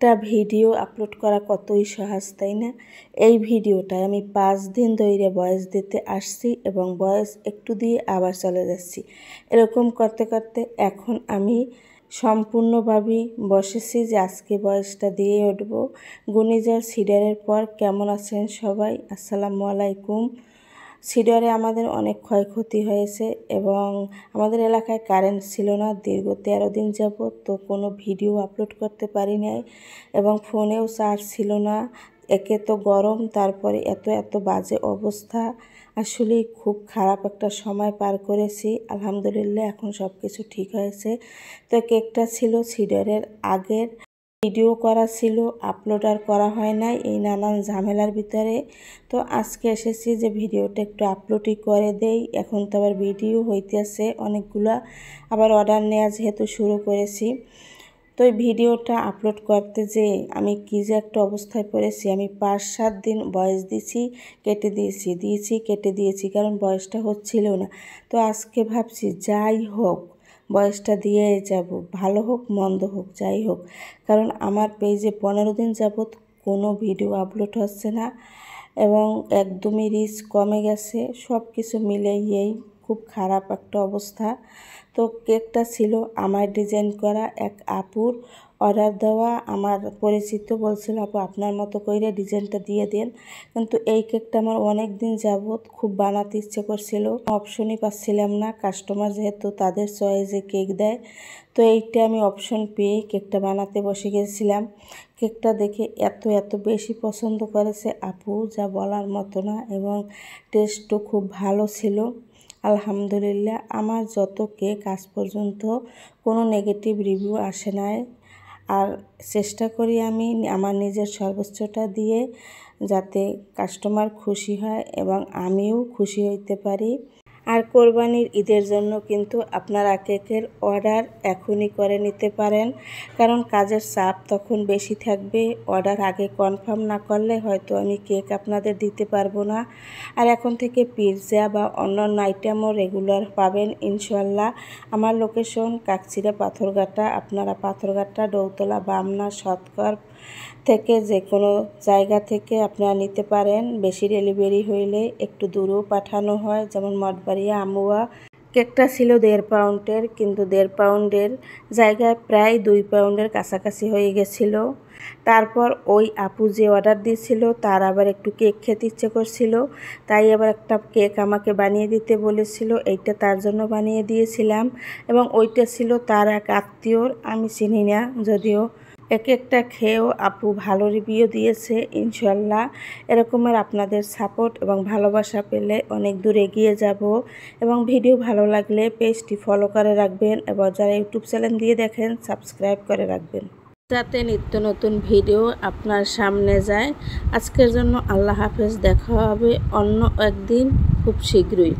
একটা video upload করা কতই সহজ, তাই না? এই ভিডিওটা আমি 5 দিন ধরে ভয়েস দিতে আসছি এবং ভয়েস একটু দিয়ে আবার চলে যাচ্ছি। এরকম করতে করতে এখন আমি সম্পূর্ণভাবে বসেছি যে আজকে ভয়েসটা দিয়ে উঠব। ঘূর্ণিঝড় সিডারের পর কেমন আছেন সবাই? আসসালামু আলাইকুম। সিডরে আমাদের অনেক ক্ষয়ক্ষতি হয়েছে এবং আমাদের এলাকায় কারেন্ট ছিল না দীর্ঘ 13 দিন যাবত, তো কোনো ভিডিও আপলোড করতে পারি নাই এবং ফোনেও চার্জ ছিল না। একে তো গরম, তারপরে এত বাজে অবস্থা। আসলে খুব খারাপ একটা সময় পার করেছি। আলহামদুলিল্লাহ এখন সব কিছু ঠিক হয়েছে। তো কেকটা ছিল সিডরের আগের ভিডিও করা ছিল, আপলোড আর করা হয় নাই এই নানান ঝামেলার ভিতরে। তো আজকে এসেছি যে ভিডিওটা একটু আপলোডই করে দেই। এখন তো আবার ভিডিও হইতেছে অনেকগুলা, আবার অর্ডার নেওয়া যেহেতু শুরু করেছি। তো এই ভিডিওটা আপলোড করতে যে আমি কী যে একটা অবস্থায় পড়েছি। আমি 5-7 দিন ভয়েস দিয়েছি, কেটে কেটে দিয়েছি, কারণ ভয়েসটা হচ্ছিল না। তো আজকে ভাবছি যাই হোক ভয়েসটা দিয়ে যাব, ভালো হোক মন্দ হোক যাই হোক, কারণ আমার পেজে 15 দিন যাবত কোনো ভিডিও আপলোড হচ্ছে না এবং একদমই রিচ কমে গেছে। সব কিছু মিলিয়েই খুব খারাপ একটা অবস্থা। তো কেকটা ছিল আমার ডিজাইন করা এক আপুর অর্ডার দেওয়া। আমার পরিচিত বলছিল, আপু আপনার মতো করে ডিজাইনটা দিয়ে দেন। কিন্তু এই কেকটা আমার অনেক দিন যাবত খুব বানাতে ইচ্ছে করছিল, অপশনই পাচ্ছিলাম না। কাস্টমার যেহেতু তাদের চয়েসে কেক দেয়, তো এইটা আমি অপশন পেয়ে কেকটা বানাতে বসে গেছিলাম। কেকটা দেখে এত বেশি পছন্দ করেছে আপু, যা বলার মতো না, এবং টেস্টও খুব ভালো ছিল। আলহামদুলিল্লাহ আমার যত কেক আজ পর্যন্ত কোনো নেগেটিভ রিভিউ আসে নাই। আর চেষ্টা করি আমি আমার নিজের সর্বোচ্চটা দিয়ে যাতে কাস্টমার খুশি হয় এবং আমিও খুশি হইতে পারি। আর কোরবানির ঈদের জন্য কিন্তু আপনারা কেকের অর্ডার এখনই করে নিতে পারেন, কারণ কাজের চাপ তখন বেশি থাকবে। অর্ডার আগে কনফার্ম না করলে হয়তো আমি কেক আপনাদের দিতে পারবো না। আর এখন থেকে পিৎজা বা অন্যান্য আইটেমও রেগুলার পাবেন ইনশাল্লাহ। আমার লোকেশন কাকচিড়া পাথরঘাটা। আপনারা পাথরঘাটা, ডৌতলা, বামনা, সৎকর থেকে যে কোনো জায়গা থেকে আপনারা নিতে পারেন। বেশি ডেলিভারি হইলে একটু দূরেও পাঠানো হয়, যেমন মঠবাড়িয়া, আমুয়া। কেকটা ছিল 1.5 পাউন্ডের, কিন্তু 1.5 পাউন্ডের জায়গায় প্রায় 2 পাউন্ডের কাছাকাছি হয়ে গেছিলো। তারপর ওই আপু যে অর্ডার দিয়েছিল তার আবার একটু কেক খেতে ইচ্ছে করছিল, তাই আবার একটা কেক আমাকে বানিয়ে দিতে বলেছিল। এইটা তার জন্য বানিয়ে দিয়েছিলাম এবং ওইটা ছিল তার এক আত্মীয়র, আমি চিনি না যদিও। একটা খেয়েও আপু ভালো রিভিউ দিয়েছে ইনশাল্লাহ। এরকমের আপনাদের সাপোর্ট এবং ভালোবাসা পেলে অনেক দূর এগিয়ে যাব। এবং ভিডিও ভালো লাগলে পেজটি ফলো করে রাখবেন এবং যারা ইউটিউব চ্যানেল দিয়ে দেখেন সাবস্ক্রাইব করে রাখবেন, যাতে নিত্য নতুন ভিডিও আপনার সামনে যায়। আজকের জন্য আল্লাহ হাফেজ, দেখা হবে অন্য একদিন খুব শীঘ্রই।